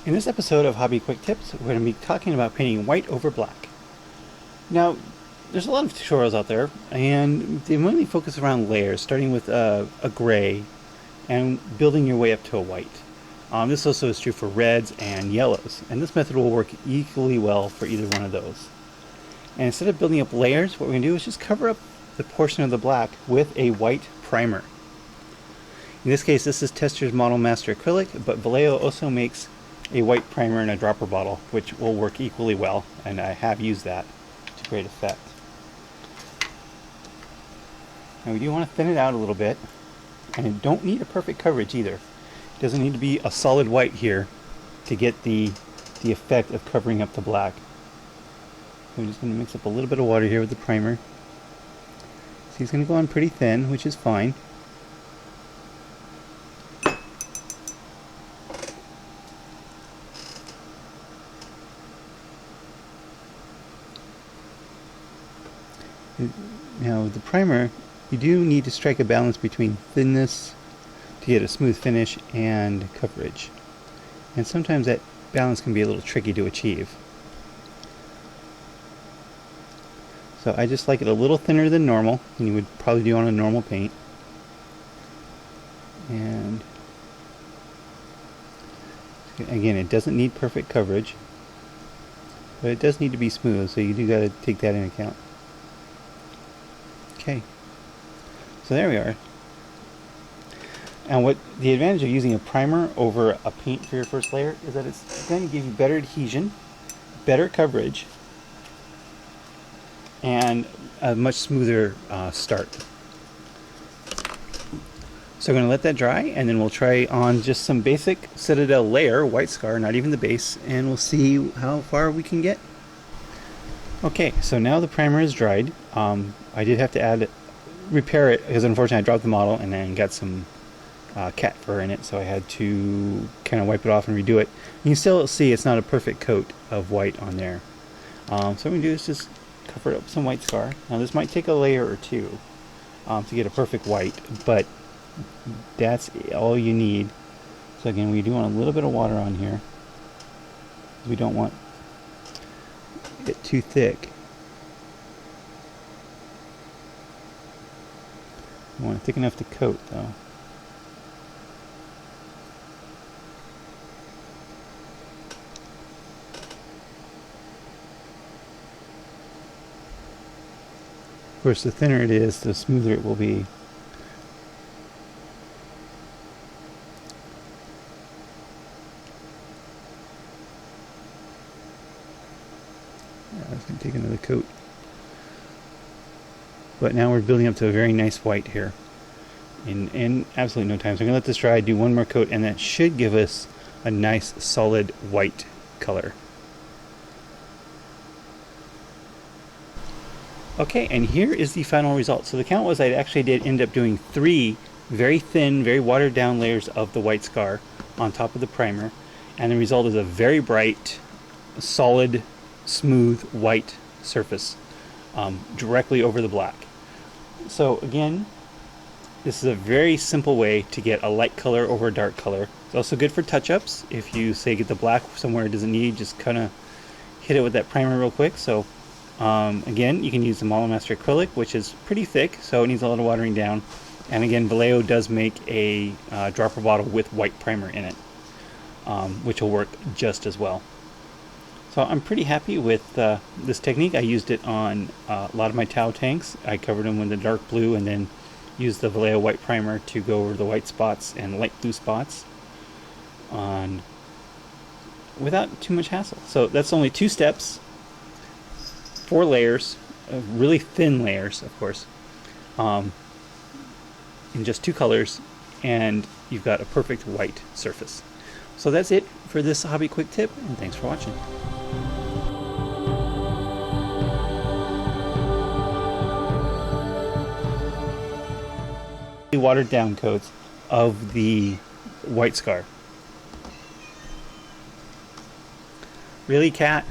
In this episode of Hobby Quick Tips, we're going to be talking about painting white over black. Now, there's a lot of tutorials out there, and they mainly focus around layers, starting with a gray and building your way up to a white. This also is true for reds and yellows, and this method will work equally well for either one of those. And instead of building up layers, what we're going to do is just cover up the portion of the black with a white primer. In this case, this is Testors Model Master Acrylic, but Vallejo also makes a white primer in a dropper bottle, which will work equally well, and I have used that to great effect. Now we do want to thin it out a little bit, and it don't need a perfect coverage either. It doesn't need to be a solid white here to get the effect of covering up the black. So I'm just going to mix up a little bit of water here with the primer. So he's going to go on pretty thin, which is fine. Now the primer, you do need to strike a balance between thinness to get a smooth finish and coverage. And sometimes that balance can be a little tricky to achieve. So I just like it a little thinner than normal, than you would probably do on a normal paint. And again, it doesn't need perfect coverage, but it does need to be smooth, so you do got to take that into account. Okay, so there we are. And what the advantage of using a primer over a paint for your first layer is that it's going to give you better adhesion, better coverage, and a much smoother start. So I'm going to let that dry, and then we'll try on just some basic Citadel layer, white scar, not even the base, and we'll see how far we can get. Okay, so now the primer is dried. I did have to repair it because unfortunately I dropped the model and then got some cat fur in it, so I had to kind of wipe it off and redo it. You can still see it's not a perfect coat of white on there. So what I'm going to do is just cover it up with some white scar. Now this might take a layer or two to get a perfect white, but that's all you need. So again, we do want a little bit of water on here. We don't want it too thick. You want it thick enough to coat, though. Of course, the thinner it is, the smoother it will be. Yeah, I was going to take another coat. But now we're building up to a very nice white here in absolutely no time. So I'm going to let this dry, do one more coat, and that should give us a nice solid white color. Okay, and here is the final result. So the count was I actually did end up doing 3 very thin, very watered down layers of the white scar on top of the primer, and the result is a very bright, solid, smooth white surface directly over the black. So again, this is a very simple way to get a light color over a dark color. It's also good for touch-ups. If you say get the black somewhere it doesn't need, just kind of hit it with that primer real quick. So again, you can use the Model Master Acrylic, which is pretty thick, so it needs a lot of watering down. And again, Vallejo does make a dropper bottle with white primer in it, which will work just as well. So I'm pretty happy with this technique. I used it on a lot of my Tau tanks. I covered them with the dark blue and then used the Vallejo white primer to go over the white spots and light blue spots without too much hassle. So that's only 2 steps, 4 layers, really thin layers, of course, in just 2 colors, and you've got a perfect white surface. So that's it for this Hobby Quick Tip, and thanks for watching. Watered down coats of the white scar. Really, Cat?